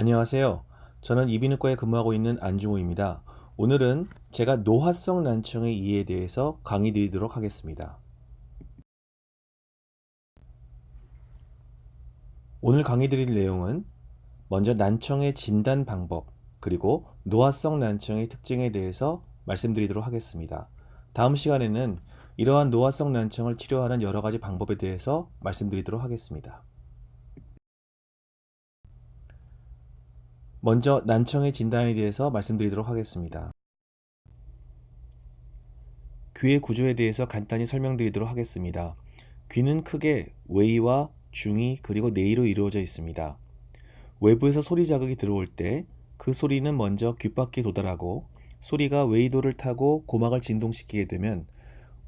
안녕하세요. 저는 이비인후과에 근무하고 있는 안중호입니다. 오늘은 제가 노화성 난청의 이해에 대해서 강의 드리도록 하겠습니다. 오늘 강의 드릴 내용은 먼저 난청의 진단 방법, 그리고 노화성 난청의 특징에 대해서 말씀드리도록 하겠습니다. 다음 시간에는 이러한 노화성 난청을 치료하는 여러 가지 방법에 대해서 말씀드리도록 하겠습니다. 먼저 난청의 진단에 대해서 말씀드리도록 하겠습니다. 귀의 구조에 대해서 간단히 설명드리도록 하겠습니다. 귀는 크게 외이와 중이 그리고 내이로 이루어져 있습니다. 외부에서 소리 자극이 들어올 때 그 소리는 먼저 귓바퀴에 도달하고 소리가 외이도를 타고 고막을 진동시키게 되면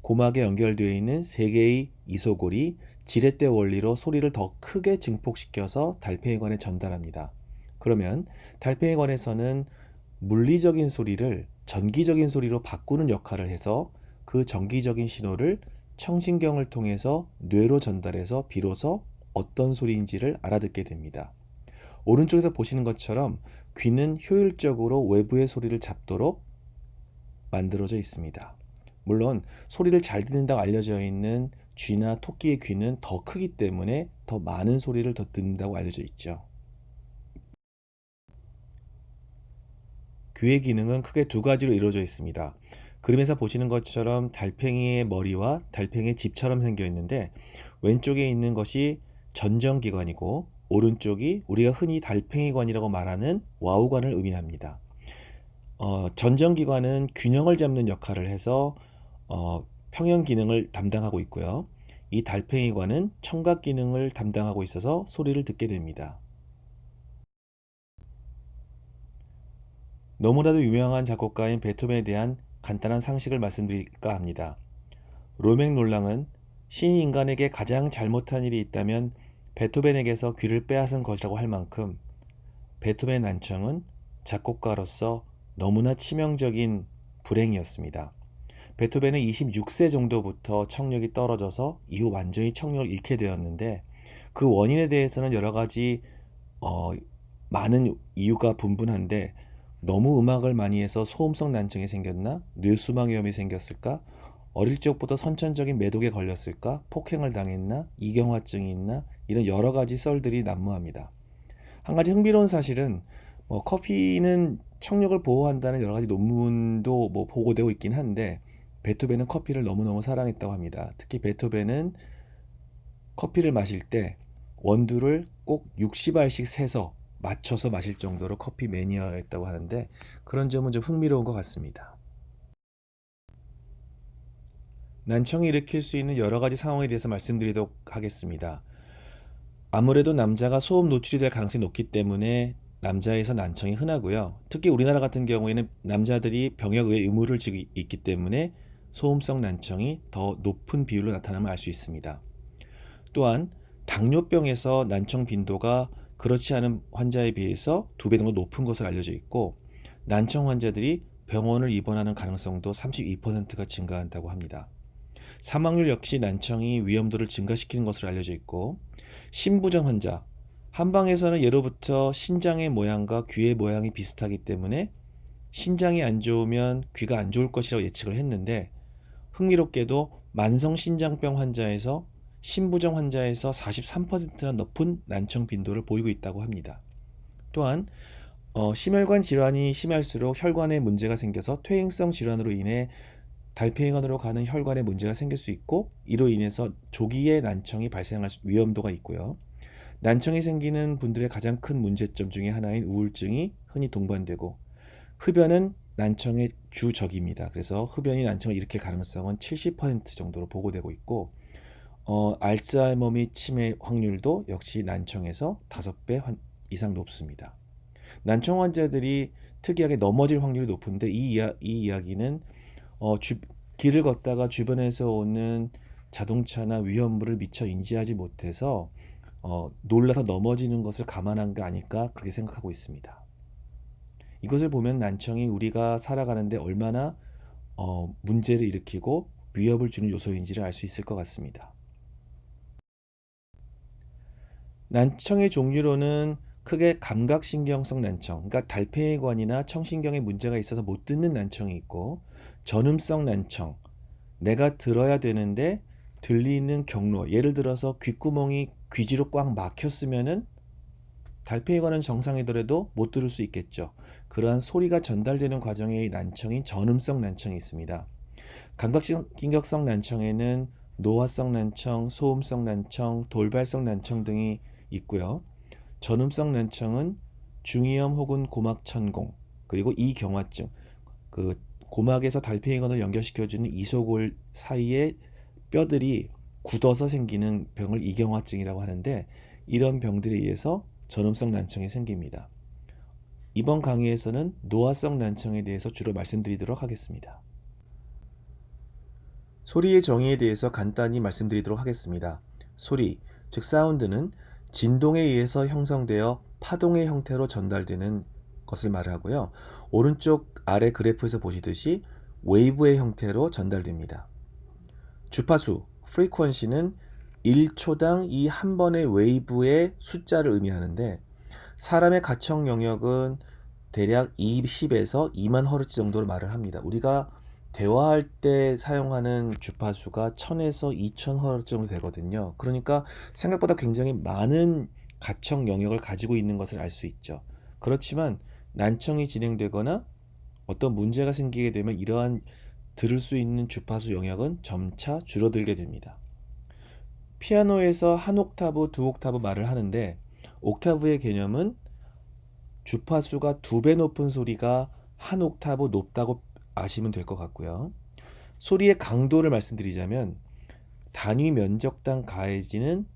고막에 연결되어 있는 세 개의 이소골이 지렛대 원리로 소리를 더 크게 증폭시켜서 달팽이관에 전달합니다. 그러면 달팽이관에서는 물리적인 소리를 전기적인 소리로 바꾸는 역할을 해서 그 전기적인 신호를 청신경을 통해서 뇌로 전달해서 비로소 어떤 소리인지를 알아듣게 됩니다. 오른쪽에서 보시는 것처럼 귀는 효율적으로 외부의 소리를 잡도록 만들어져 있습니다. 물론 소리를 잘 듣는다고 알려져 있는 쥐나 토끼의 귀는 더 크기 때문에 더 많은 소리를 더 듣는다고 알려져 있죠. 귀의 기능은 크게 두 가지로 이루어져 있습니다. 그림에서 보시는 것처럼 달팽이의 머리와 달팽이의 집처럼 생겨 있는데 왼쪽에 있는 것이 전정기관이고 오른쪽이 우리가 흔히 달팽이관이라고 말하는 와우관을 의미합니다. 전정기관은 균형을 잡는 역할을 해서 평형 기능을 담당하고 있고요. 이 달팽이관은 청각 기능을 담당하고 있어서 소리를 듣게 됩니다. 너무나도 유명한 작곡가인 베토벤에 대한 간단한 상식을 말씀드릴까 합니다. 로맹 롤랑은 신이 인간에게 가장 잘못한 일이 있다면 베토벤에게서 귀를 빼앗은 것이라고 할 만큼 베토벤의 난청은 작곡가로서 너무나 치명적인 불행이었습니다. 베토벤은 26세 정도부터 청력이 떨어져서 이후 완전히 청력을 잃게 되었는데 그 원인에 대해서는 여러 가지 어, 많은 이유가 분분한데 너무 음악을 많이 해서 소음성 난청이 생겼나? 뇌수막 위험이 생겼을까? 어릴 적부터 선천적인 매독에 걸렸을까? 폭행을 당했나? 이경화증이 있나? 이런 여러 가지 썰들이 난무합니다. 한 가지 흥미로운 사실은 커피는 청력을 보호한다는 여러 가지 논문도 보고되고 있긴 한데 베토벤은 커피를 너무너무 사랑했다고 합니다. 특히 베토벤은 커피를 마실 때 원두를 꼭 60알씩 세서 맞춰서 마실 정도로 커피 매니아였다고 하는데 그런 점은 좀 흥미로운 것 같습니다. 난청이 일으킬 수 있는 여러 가지 상황에 대해서 말씀드리도록 하겠습니다. 아무래도 남자가 소음 노출이 될 가능성이 높기 때문에 남자에서 난청이 흔하고요. 특히 우리나라 같은 경우에는 남자들이 병역 의무를 지고 있기 때문에 소음성 난청이 더 높은 비율로 나타남을 알 수 있습니다. 또한 당뇨병에서 난청 빈도가 그렇지 않은 환자에 비해서 2배 정도 높은 것으로 알려져 있고 난청 환자들이 병원을 입원하는 가능성도 32%가 증가한다고 합니다. 사망률 역시 난청이 위험도를 증가시키는 것으로 알려져 있고 신부전 환자, 한방에서는 예로부터 신장의 모양과 귀의 모양이 비슷하기 때문에 신장이 안 좋으면 귀가 안 좋을 것이라고 예측을 했는데 흥미롭게도 만성 신장병 환자에서 신부정 환자에서 43%나 높은 난청 빈도를 보이고 있다고 합니다. 또한 심혈관 질환이 심할수록 혈관에 문제가 생겨서 퇴행성 질환으로 인해 달팽이관으로 가는 혈관에 문제가 생길 수 있고 이로 인해서 조기에 난청이 발생할 위험도가 있고요. 난청이 생기는 분들의 가장 큰 문제점 중에 하나인 우울증이 흔히 동반되고 흡연은 난청의 주적입니다. 그래서 흡연이 난청을 일으킬 가능성은 70% 정도로 보고되고 있고 알츠하이머 및 치매 확률도 역시 난청에서 5배 이상 높습니다. 난청 환자들이 특이하게 넘어질 확률이 높은데 이 이야기는 길을 걷다가 주변에서 오는 자동차나 위험물을 미처 인지하지 못해서 놀라서 넘어지는 것을 감안한 게 아닐까 그렇게 생각하고 있습니다. 이것을 보면 난청이 우리가 살아가는데 얼마나 문제를 일으키고 위협을 주는 요소인지를 알 수 있을 것 같습니다. 난청의 종류로는 크게 감각신경성 난청, 그러니까 달팽이관이나 청신경에 문제가 있어서 못 듣는 난청이 있고, 전음성 난청, 내가 들어야 되는데 들리는 경로, 예를 들어서 귓구멍이 귀지로 꽉 막혔으면은 달팽이관은 정상이더라도 못 들을 수 있겠죠. 그러한 소리가 전달되는 과정의 난청인 전음성 난청이 있습니다. 감각신경성 난청에는 노화성 난청, 소음성 난청, 돌발성 난청 등이 있고요. 전음성 난청은 중이염 혹은 고막천공, 그리고 이경화증, 그 고막에서 달팽이관을 연결시켜주는 이소골 사이에 뼈들이 굳어서 생기는 병을 이경화증이라고 하는데, 이런 병들에 의해서 전음성 난청이 생깁니다. 이번 강의에서는 노화성 난청에 대해서 주로 말씀드리도록 하겠습니다. 소리의 정의에 대해서 간단히 말씀드리도록 하겠습니다. 소리, 즉 사운드는 진동에 의해서 형성되어 파동의 형태로 전달되는 것을 말하고요. 오른쪽 아래 그래프에서 보시듯이 웨이브의 형태로 전달됩니다. 주파수, frequency는 1초당 이 한 번의 웨이브의 숫자를 의미하는데, 사람의 가청 영역은 대략 20에서 2만 허르츠 정도로 말을 합니다. 우리가 대화할 때 사용하는 주파수가 1000에서 2000 허르츠 정도 되거든요. 그러니까 생각보다 굉장히 많은 가청 영역을 가지고 있는 것을 알 수 있죠. 그렇지만 난청이 진행되거나 어떤 문제가 생기게 되면 이러한 들을 수 있는 주파수 영역은 점차 줄어들게 됩니다. 피아노에서 한 옥타브, 두 옥타브 말을 하는데, 옥타브의 개념은 주파수가 2배 높은 소리가 한 옥타브 높다고 아시면 될 것 같고요. 소리의 강도를 말씀드리자면 단위 면적당 가해지는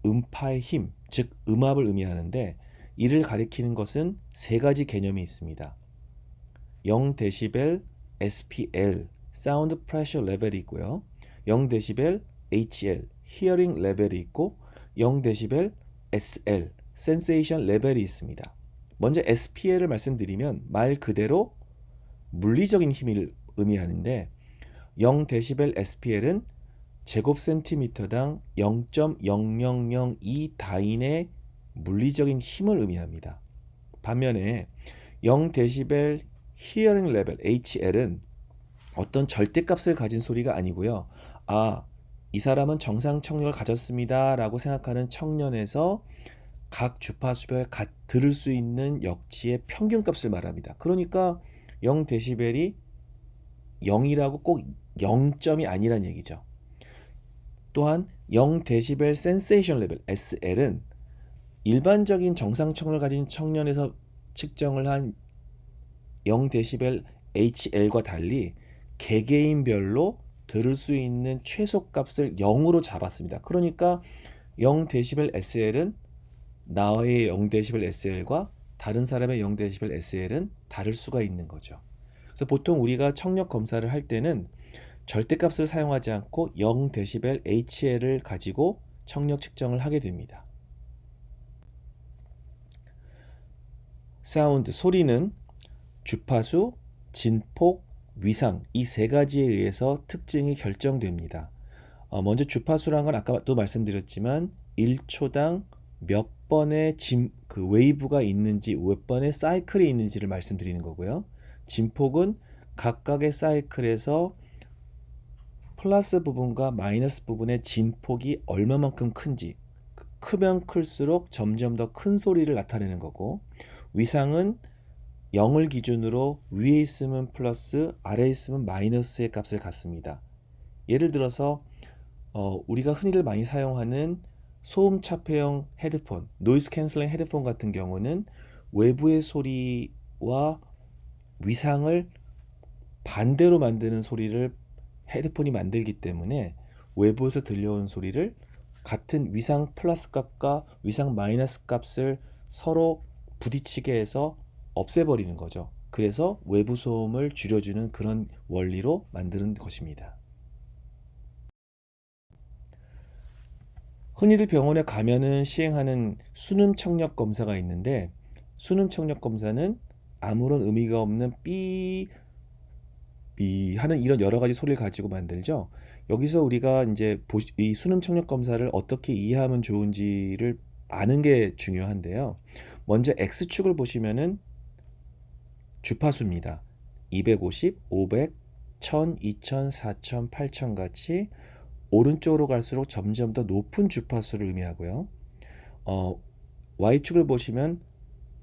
음파의 힘, 즉 음압을 의미하는데, 이를 가리키는 것은 세 가지 개념이 있습니다. 0dB SPL, 사운드 프레셔 레벨이 있고요. 0dB HL, 히어링 레벨이 있고, 0dB SL, 센세이션 레벨이 있습니다. 먼저 SPL을 말씀드리면 말 그대로 물리적인 힘을 의미하는데, 0dB SPL은 제곱센티미터당 0.0002 다인의 물리적인 힘을 의미합니다. 반면에 0dB 히어링 레벨 HL은 어떤 절대값을 가진 소리가 아니고요. 이 사람은 정상 청력을 가졌습니다 라고 생각하는 청년에서 각 주파수별 들을 수 있는 역치의 평균값을 말합니다. 그러니까 0dB이 0이라고 꼭 0점이 아니란 얘기죠. 또한 0dB 센세이션 레벨 SL은 일반적인 정상 청력을 가진 청년에서 측정을 한 0dB HL과 달리 개개인별로 들을 수 있는 최소값을 0으로 잡았습니다. 그러니까 0dB SL은 나의 0dB SL과 다른 사람의 0dB SL은 다를 수가 있는 거죠. 그래서 보통 우리가 청력 검사를 할 때는 절대값을 사용하지 않고 0dB HL을 가지고 청력 측정을 하게 됩니다. 사운드, 소리는 주파수, 진폭, 위상, 이 세 가지에 의해서 특징이 결정됩니다. 먼저 주파수란 건 아까도 말씀드렸지만 1초당 몇 번의 웨이브가 있는지, 몇 번의 사이클이 있는지를 말씀드리는 거고요. 진폭은 각각의 사이클에서 플러스 부분과 마이너스 부분의 진폭이 얼마만큼 큰지, 크면 클수록 점점 더 큰 소리를 나타내는 거고, 위상은 0을 기준으로 위에 있으면 플러스, 아래에 있으면 마이너스의 값을 갖습니다. 예를 들어서 우리가 흔히들 많이 사용하는 소음 차폐형 헤드폰, 노이즈 캔슬링 헤드폰 같은 경우는 외부의 소리와 위상을 반대로 만드는 소리를 헤드폰이 만들기 때문에 외부에서 들려오는 소리를 같은 위상 플러스 값과 위상 마이너스 값을 서로 부딪히게 해서 없애버리는 거죠. 그래서 외부 소음을 줄여주는 그런 원리로 만드는 것입니다. 흔히들 병원에 가면은 시행하는 수능 청력 검사가 있는데, 수능 청력 검사는 아무런 의미가 없는 삐 하는 이런 여러 가지 소리를 가지고 만들죠. 여기서 우리가 이제 이 수능 청력 검사를 어떻게 이해하면 좋은지를 아는 게 중요한데요. 먼저 X축을 보시면은 주파수입니다. 250, 500, 1000, 2000, 4000, 8000 같이 오른쪽으로 갈수록 점점 더 높은 주파수를 의미하고요. Y축을 보시면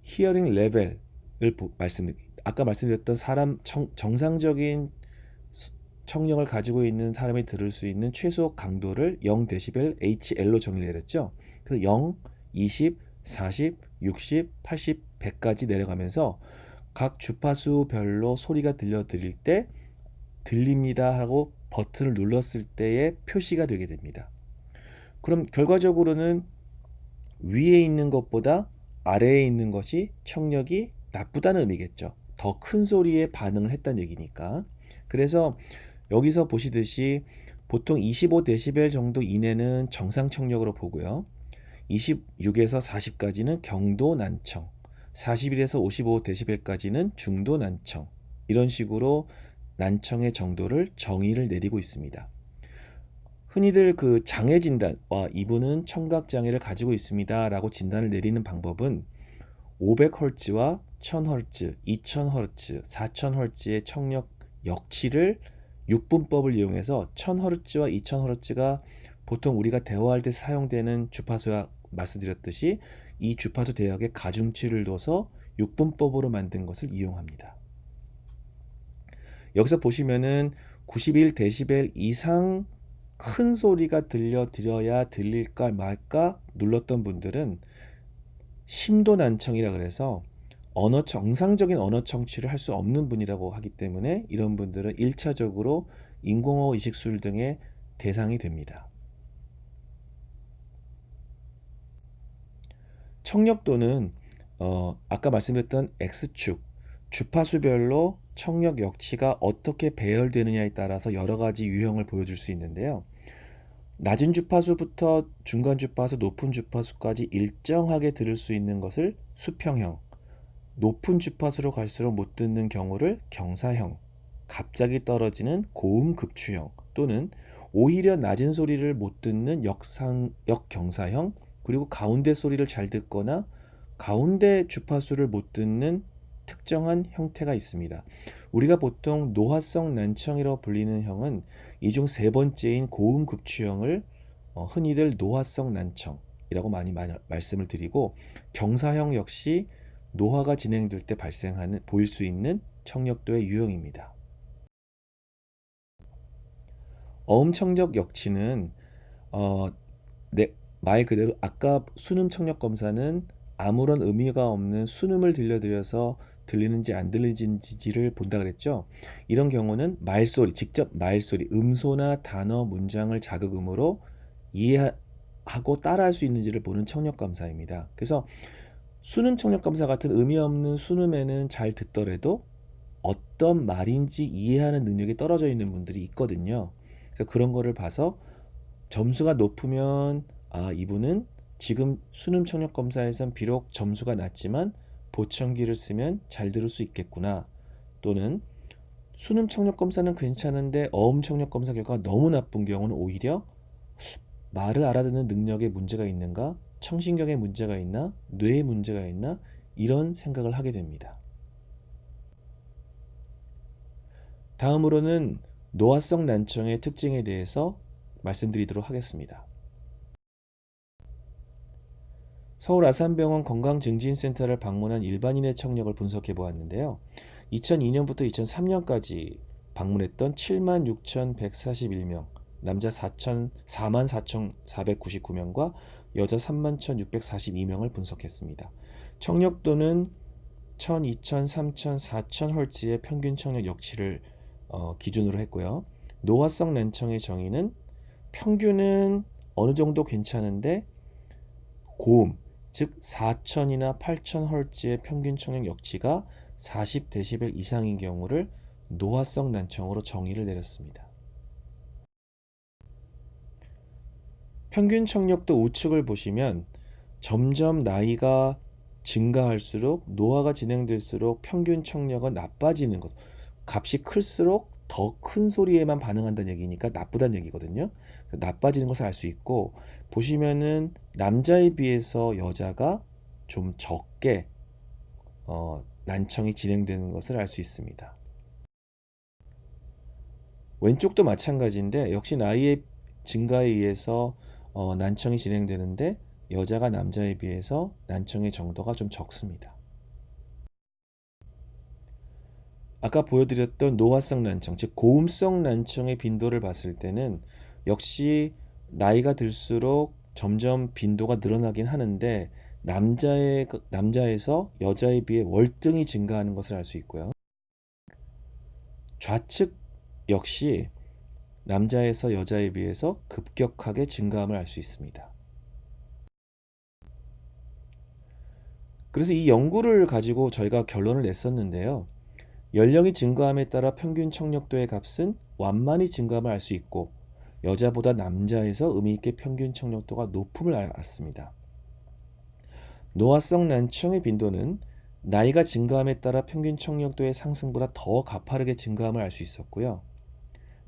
히어링 레벨을 아까 말씀드렸던 사람 정상적인 청력을 가지고 있는 사람이 들을 수 있는 최소 강도를 0dB HL로 정의를 내렸죠. 그래서 0, 20, 40, 60, 80, 100까지 내려가면서 각 주파수별로 소리가 들려드릴 때 들립니다 하고 버튼을 눌렀을 때의 표시가 되게 됩니다. 그럼 결과적으로는 위에 있는 것보다 아래에 있는 것이 청력이 나쁘다는 의미겠죠. 더 큰 소리에 반응을 했다는 얘기니까. 그래서 여기서 보시듯이 보통 25dB 정도 이내는 정상 청력으로 보고요. 26에서 40까지는 경도 난청, 41에서 55dB까지는 중도 난청, 이런 식으로 난청의 정도를 정의를 내리고 있습니다. 흔히들 그 장애 진단, 이분은 청각 장애를 가지고 있습니다 라고 진단을 내리는 방법은 500Hz와 1000Hz, 2000Hz, 4000Hz의 청력 역치를 6분법을 이용해서 1000Hz와 2000Hz가 보통 우리가 대화할 때 사용되는 주파수와 말씀드렸듯이 이 주파수 대역에 가중치를 둬서 6분법으로 만든 것을 이용합니다. 여기서 보시면은 91dB 이상 큰 소리가 들려드려야 들릴까 말까 눌렀던 분들은 심도 난청이라 그래서 정상적인 언어 청취를 할 수 없는 분이라고 하기 때문에 이런 분들은 1차적으로 인공어업 이식술 등의 대상이 됩니다. 청력도는 아까 말씀드렸던 X축, 주파수별로 청력 역치가 어떻게 배열되느냐에 따라서 여러 가지 유형을 보여줄 수 있는데요. 낮은 주파수부터 중간 주파수, 높은 주파수까지 일정하게 들을 수 있는 것을 수평형, 높은 주파수로 갈수록 못 듣는 경우를 경사형, 갑자기 떨어지는 고음 급추형, 또는 오히려 낮은 소리를 못 듣는 역경사형, 그리고 가운데 소리를 잘 듣거나 가운데 주파수를 못 듣는 특정한 형태가 있습니다. 우리가 보통 노화성 난청이라고 불리는 형은 이 중 세 번째인 고음 급추형을 흔히들 노화성 난청이라고 많이 말씀을 드리고, 경사형 역시 노화가 진행될 때 보일 수 있는 청력도의 유형입니다. 어음 청력 역치는 말 그대로 아까 수능 청력 검사는 아무런 의미가 없는 순음을 들려드려서 들리는지 안 들리는지를 본다 그랬죠. 이런 경우는 직접 말소리, 음소나 단어, 문장을 자극음으로 이해하고 따라할 수 있는지를 보는 청력 검사입니다. 그래서 수능 청력 검사 같은 의미 없는 순음에는 잘 듣더라도 어떤 말인지 이해하는 능력이 떨어져 있는 분들이 있거든요. 그래서 그런 거를 봐서 점수가 높으면 이분은 지금 수능 청력 검사에선 비록 점수가 낮지만 보청기를 쓰면 잘 들을 수 있겠구나, 또는 수능 청력 검사는 괜찮은데 어음 청력 검사 결과가 너무 나쁜 경우는 오히려 말을 알아듣는 능력에 문제가 있는가, 청신경에 문제가 있나, 뇌에 문제가 있나, 이런 생각을 하게 됩니다. 다음으로는 노화성 난청의 특징에 대해서 말씀드리도록 하겠습니다. 서울 아산병원 건강증진센터를 방문한 일반인의 청력을 분석해 보았는데요. 2002년부터 2003년까지 방문했던 76,141명, 남자 44,499명과 여자 31,642명을 분석했습니다. 청력도는 1000, 2000, 3000, 4000Hz의 평균 청력 역치를 기준으로 했고요. 노화성 난청의 정의는 평균은 어느 정도 괜찮은데 고음, 즉 4000이나 8000Hz의 평균 청력 역치가 40dB 이상인 경우를 노화성 난청으로 정의를 내렸습니다. 평균 청력도 우측을 보시면 점점 나이가 증가할수록, 노화가 진행될수록 평균 청력은 나빠지는 것, 값이 클수록 더 큰 소리에만 반응한다는 얘기니까 나쁘다는 얘기거든요. 나빠지는 것을 알 수 있고, 보시면은 남자에 비해서 여자가 좀 적게 난청이 진행되는 것을 알 수 있습니다. 왼쪽도 마찬가지인데 역시 나이의 증가에 의해서 난청이 진행되는데 여자가 남자에 비해서 난청의 정도가 좀 적습니다. 아까 보여드렸던 노화성 난청, 즉 고음성 난청의 빈도를 봤을 때는 역시 나이가 들수록 점점 빈도가 늘어나긴 하는데 남자에서 여자에 비해 월등히 증가하는 것을 알 수 있고요. 좌측 역시 남자에서 여자에 비해서 급격하게 증가함을 알 수 있습니다. 그래서 이 연구를 가지고 저희가 결론을 냈었는데요. 연령이 증가함에 따라 평균 청력도의 값은 완만히 증가함을 알 수 있고 여자보다 남자에서 의미 있게 평균 청력도가 높음을 알았습니다. 노화성 난청의 빈도는 나이가 증가함에 따라 평균 청력도의 상승보다 더 가파르게 증가함을 알 수 있었고요.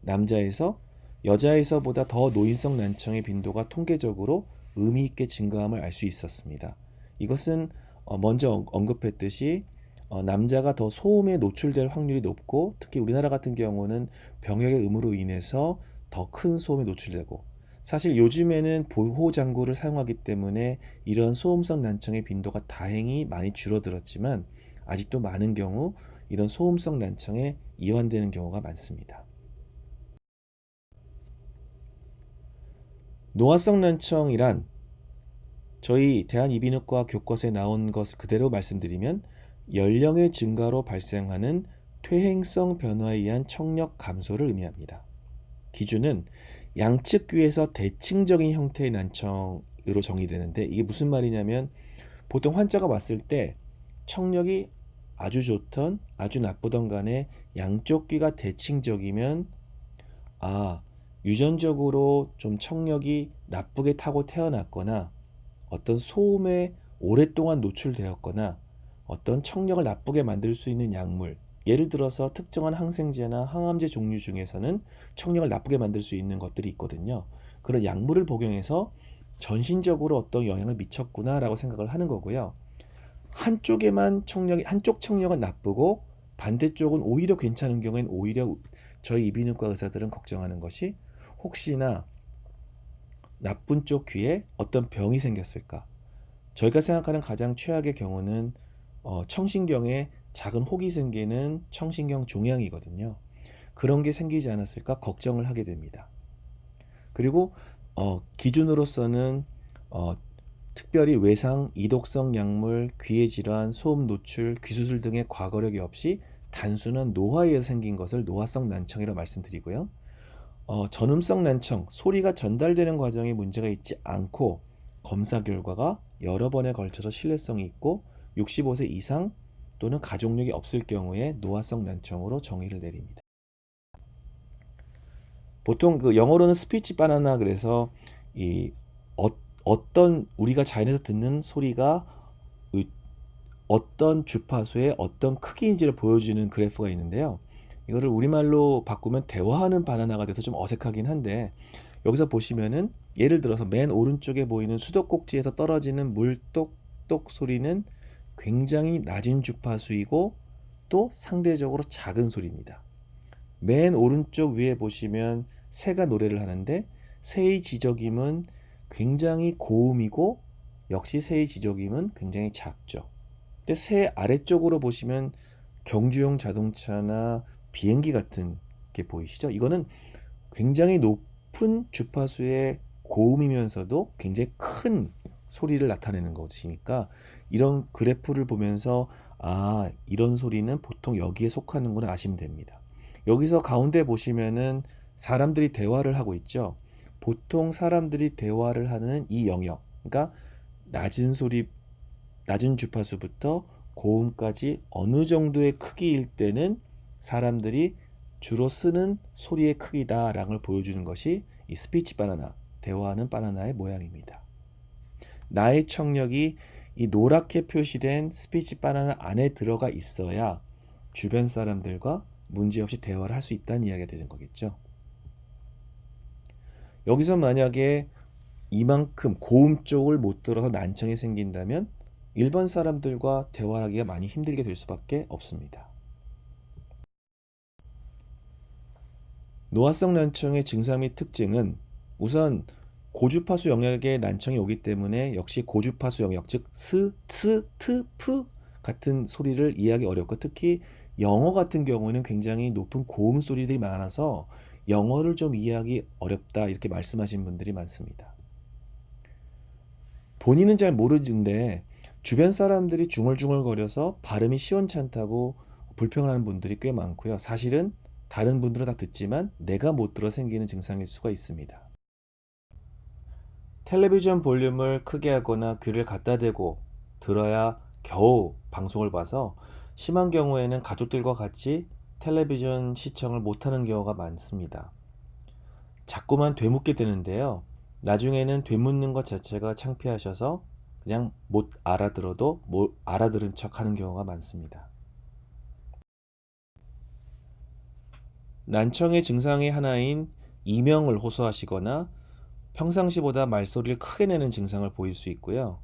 남자에서 여자에서보다 더 노인성 난청의 빈도가 통계적으로 의미 있게 증가함을 알 수 있었습니다. 이것은 먼저 언급했듯이 남자가 더 소음에 노출될 확률이 높고 특히 우리나라 같은 경우는 병역의 의무로 인해서 더 큰 소음에 노출되고 사실 요즘에는 보호장구를 사용하기 때문에 이런 소음성 난청의 빈도가 다행히 많이 줄어들었지만 아직도 많은 경우 이런 소음성 난청에 이완되는 경우가 많습니다. 노화성 난청이란 저희 대한이비인후과 교과서에 나온 것을 그대로 말씀드리면 연령의 증가로 발생하는 퇴행성 변화에 의한 청력 감소를 의미합니다. 기준은 양측 귀에서 대칭적인 형태의 난청으로 정의되는데 이게 무슨 말이냐면 보통 환자가 왔을 때 청력이 아주 좋던 아주 나쁘던 간에 양쪽 귀가 대칭적이면 유전적으로 좀 청력이 나쁘게 타고 태어났거나 어떤 소음에 오랫동안 노출되었거나 어떤 청력을 나쁘게 만들 수 있는 약물, 예를 들어서 특정한 항생제나 항암제 종류 중에서는 청력을 나쁘게 만들 수 있는 것들이 있거든요. 그런 약물을 복용해서 전신적으로 어떤 영향을 미쳤구나라고 생각을 하는 거고요. 한쪽 청력은 나쁘고 반대쪽은 오히려 괜찮은 경우에는 오히려 저희 이비인후과 의사들은 걱정하는 것이 혹시나 나쁜 쪽 귀에 어떤 병이 생겼을까? 저희가 생각하는 가장 최악의 경우는 청신경에 작은 혹이 생기는 청신경 종양이거든요. 그런 게 생기지 않았을까 걱정을 하게 됩니다. 그리고 기준으로서는 특별히 외상, 이독성 약물, 귀의 질환, 소음 노출, 귀수술 등의 과거력이 없이 단순한 노화에 의해서 생긴 것을 노화성 난청이라고 말씀드리고요. 전음성 난청, 소리가 전달되는 과정에 문제가 있지 않고 검사 결과가 여러 번에 걸쳐서 신뢰성이 있고 65세 이상 또는 가족력이 없을 경우에 노화성 난청으로 정의를 내립니다. 보통 그 영어로는 스피치 바나나 그래서 이 어떤 우리가 자연에서 듣는 소리가 어떤 주파수의 어떤 크기인지를 보여주는 그래프가 있는데요. 이거를 우리말로 바꾸면 대화하는 바나나가 돼서 좀 어색하긴 한데 여기서 보시면은 예를 들어서 맨 오른쪽에 보이는 수도꼭지에서 떨어지는 물 똑똑 소리는 굉장히 낮은 주파수이고 또 상대적으로 작은 소리입니다. 맨 오른쪽 위에 보시면 새가 노래를 하는데 새의 지저귀은 굉장히 고음이고 역시 새의 지저귀은 굉장히 작죠. 근데 새 아래쪽으로 보시면 경주용 자동차나 비행기 같은 게 보이시죠? 이거는 굉장히 높은 주파수의 고음이면서도 굉장히 큰 소리를 나타내는 것이니까 이런 그래프를 보면서 이런 소리는 보통 여기에 속하는구나 아시면 됩니다. 여기서 가운데 보시면은 사람들이 대화를 하고 있죠. 보통 사람들이 대화를 하는 이 영역, 그러니까 낮은 주파수부터 고음까지 어느 정도의 크기일 때는 사람들이 주로 쓰는 소리의 크기다라는 걸 보여주는 것이 이 스피치 바나나, 대화하는 바나나의 모양입니다. 나의 청력이 이 노랗게 표시된 스피치 바나나 안에 들어가 있어야 주변 사람들과 문제없이 대화를 할 수 있다는 이야기가 되는 거겠죠. 여기서 만약에 이만큼 고음 쪽을 못 들어서 난청이 생긴다면 일반 사람들과 대화하기가 많이 힘들게 될 수밖에 없습니다. 노화성 난청의 증상 및 특징은 우선 고주파수 영역의 난청이 오기 때문에 역시 고주파수 영역, 즉 스, 츠, 트, 프 같은 소리를 이해하기 어렵고, 특히 영어 같은 경우는 굉장히 높은 고음 소리들이 많아서 영어를 좀 이해하기 어렵다 이렇게 말씀하신 분들이 많습니다. 본인은 잘 모르는데 주변 사람들이 중얼중얼거려서 발음이 시원찮다고 불평하는 분들이 꽤 많고요. 사실은 다른 분들은 다 듣지만 내가 못 들어 생기는 증상일 수가 있습니다. 텔레비전 볼륨을 크게 하거나 귀를 갖다 대고 들어야 겨우 방송을 봐서 심한 경우에는 가족들과 같이 텔레비전 시청을 못하는 경우가 많습니다. 자꾸만 되묻게 되는데요. 나중에는 되묻는 것 자체가 창피하셔서 그냥 못 알아들어도 못 알아들은 척 하는 경우가 많습니다. 난청의 증상의 하나인 이명을 호소하시거나 평상시보다 말소리를 크게 내는 증상을 보일 수 있고요.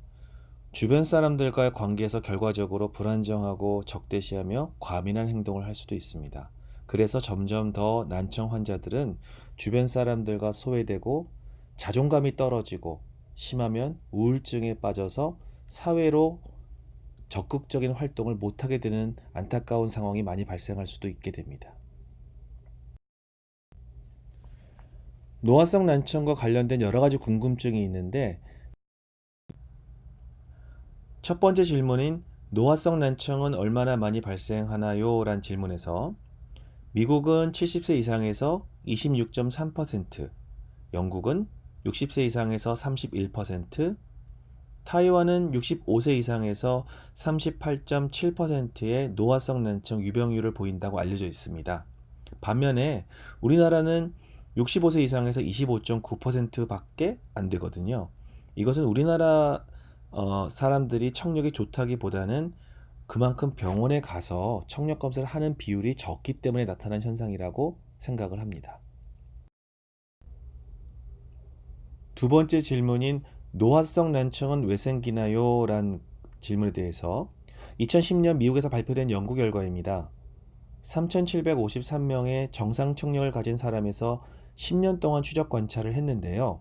주변 사람들과의 관계에서 결과적으로 불안정하고 적대시하며 과민한 행동을 할 수도 있습니다. 그래서 점점 더 난청 환자들은 주변 사람들과 소외되고 자존감이 떨어지고 심하면 우울증에 빠져서 사회로 적극적인 활동을 못하게 되는 안타까운 상황이 많이 발생할 수도 있게 됩니다. 노화성 난청과 관련된 여러 가지 궁금증이 있는데, 첫 번째 질문인 노화성 난청은 얼마나 많이 발생하나요? 란 질문에서 미국은 70세 이상에서 26.3%, 영국은 60세 이상에서 31%, 타이완은 65세 이상에서 38.7%의 노화성 난청 유병률을 보인다고 알려져 있습니다. 반면에 우리나라는 65세 이상에서 25.9%밖에 안 되거든요. 이것은 우리나라 사람들이 청력이 좋다기보다는 그만큼 병원에 가서 청력 검사를 하는 비율이 적기 때문에 나타난 현상이라고 생각을 합니다. 두 번째 질문인 노화성 난청은 왜 생기나요? 란 질문에 대해서 2010년 미국에서 발표된 연구 결과입니다. 3,753명의 정상 청력을 가진 사람에서 10년 동안 추적 관찰을 했는데요.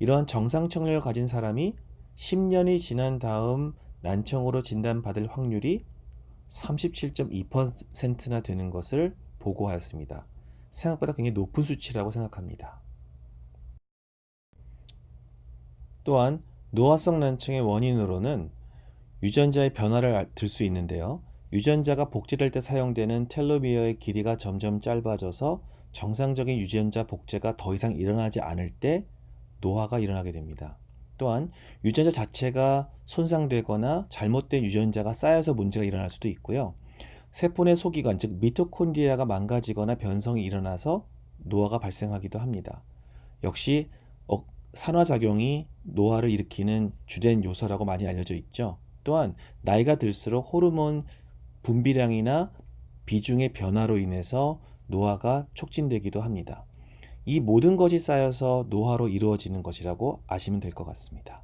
이러한 정상 청력을 가진 사람이 10년이 지난 다음 난청으로 진단받을 확률이 37.2%나 되는 것을 보고하였습니다. 생각보다 굉장히 높은 수치라고 생각합니다. 또한 노화성 난청의 원인으로는 유전자의 변화를 들 수 있는데요. 유전자가 복제될 때 사용되는 텔로미어의 길이가 점점 짧아져서 정상적인 유전자 복제가 더 이상 일어나지 않을 때 노화가 일어나게 됩니다. 또한 유전자 자체가 손상되거나 잘못된 유전자가 쌓여서 문제가 일어날 수도 있고요. 세포 내 소기관, 즉 미토콘드리아가 망가지거나 변성이 일어나서 노화가 발생하기도 합니다. 역시 산화작용이 노화를 일으키는 주된 요소라고 많이 알려져 있죠. 또한 나이가 들수록 호르몬 분비량이나 비중의 변화로 인해서 노화가 촉진되기도 합니다. 이 모든 것이 쌓여서 노화로 이루어지는 것이라고 아시면 될 것 같습니다.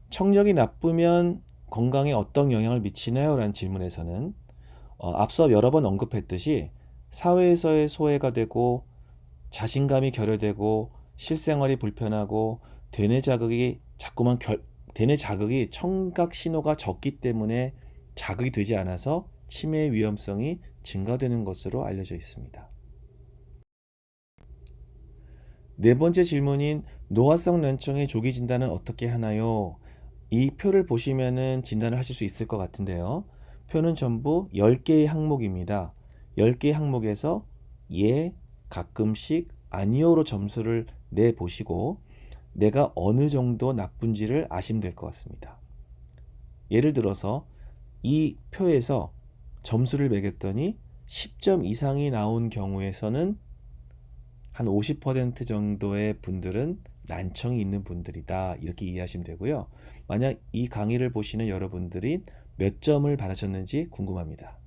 청력이 나쁘면 건강에 어떤 영향을 미치나요? 라는 질문에서는 앞서 여러 번 언급했듯이 사회에서의 소외가 되고 자신감이 결여되고 실생활이 불편하고 대뇌 자극이 대뇌 자극이 청각 신호가 적기 때문에 자극이 되지 않아서 치매 위험성이 증가되는 것으로 알려져 있습니다. 네 번째 질문인 노화성 난청의 조기 진단은 어떻게 하나요? 이 표를 보시면은 진단을 하실 수 있을 것 같은데요. 표는 전부 10개의 항목입니다. 10개의 항목에서 예, 가끔씩, 아니요로 점수를 내보시고 내가 어느 정도 나쁜지를 아시면 될 것 같습니다. 예를 들어서 이 표에서 점수를 매겼더니 10점 이상이 나온 경우에서는 한 50% 정도의 분들은 난청이 있는 분들이다, 이렇게 이해하시면 되고요. 만약 이 강의를 보시는 여러분들이 몇 점을 받으셨는지 궁금합니다.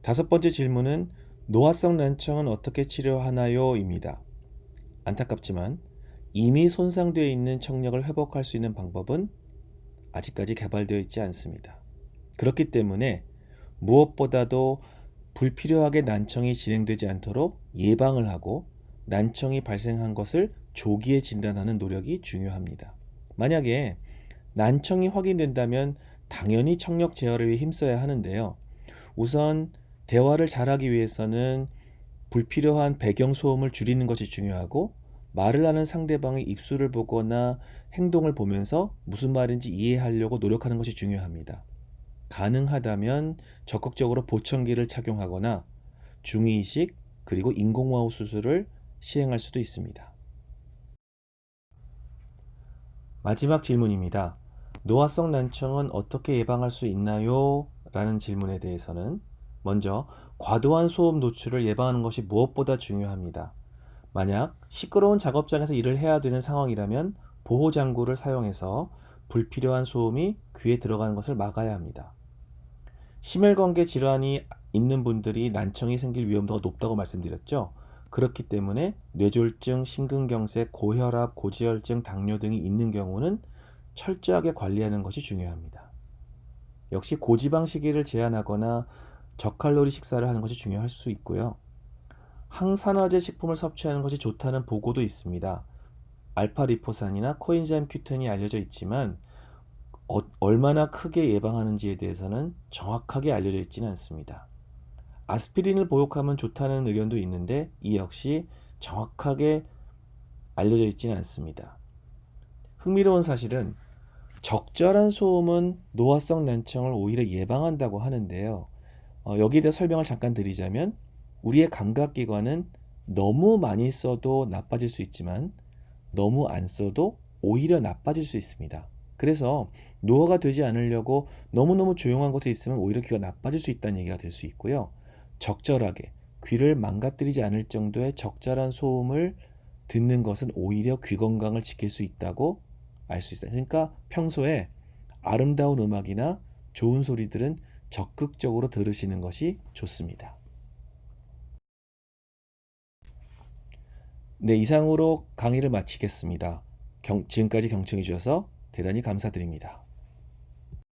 다섯 번째 질문은 노화성 난청은 어떻게 치료하나요? 입니다. 안타깝지만 이미 손상되어 있는 청력을 회복할 수 있는 방법은 아직까지 개발되어 있지 않습니다. 그렇기 때문에 무엇보다도 불필요하게 난청이 진행되지 않도록 예방을 하고 난청이 발생한 것을 조기에 진단하는 노력이 중요합니다. 만약에 난청이 확인된다면 당연히 청력 제어를 위해 힘써야 하는데요. 우선 대화를 잘하기 위해서는 불필요한 배경 소음을 줄이는 것이 중요하고, 말을 하는 상대방의 입술을 보거나 행동을 보면서 무슨 말인지 이해하려고 노력하는 것이 중요합니다. 가능하다면 적극적으로 보청기를 착용하거나 중이식 그리고 인공호흡 수술을 시행할 수도 있습니다. 마지막 질문입니다. 노화성 난청은 어떻게 예방할 수 있나요? 라는 질문에 대해서는 먼저 과도한 소음 노출을 예방하는 것이 무엇보다 중요합니다. 만약 시끄러운 작업장에서 일을 해야 되는 상황이라면 보호장구를 사용해서 불필요한 소음이 귀에 들어가는 것을 막아야 합니다. 심혈관계 질환이 있는 분들이 난청이 생길 위험도가 높다고 말씀드렸죠. 그렇기 때문에 뇌졸중, 심근경색, 고혈압, 고지혈증, 당뇨 등이 있는 경우는 철저하게 관리하는 것이 중요합니다. 역시 고지방 식이를 제한하거나 저칼로리 식사를 하는 것이 중요할 수 있고요. 항산화제 식품을 섭취하는 것이 좋다는 보고도 있습니다. 알파리포산이나 코엔자임 Q10이 알려져 있지만 얼마나 크게 예방하는지에 대해서는 정확하게 알려져 있지는 않습니다. 아스피린을 복용하면 좋다는 의견도 있는데 이 역시 정확하게 알려져 있지는 않습니다. 흥미로운 사실은 적절한 소음은 노화성 난청을 오히려 예방한다고 하는데요. 여기에 대해 설명을 잠깐 드리자면, 우리의 감각기관은 너무 많이 써도 나빠질 수 있지만 너무 안 써도 오히려 나빠질 수 있습니다. 그래서 노화가 되지 않으려고 너무너무 조용한 곳에 있으면 오히려 귀가 나빠질 수 있다는 얘기가 될 수 있고요. 적절하게 귀를 망가뜨리지 않을 정도의 적절한 소음을 듣는 것은 오히려 귀 건강을 지킬 수 있다고 알 수 있어요. 그러니까 평소에 아름다운 음악이나 좋은 소리들은 적극적으로 들으시는 것이 좋습니다. 네, 이상으로 강의를 마치겠습니다. 지금까지 경청해 주셔서 대단히 감사드립니다.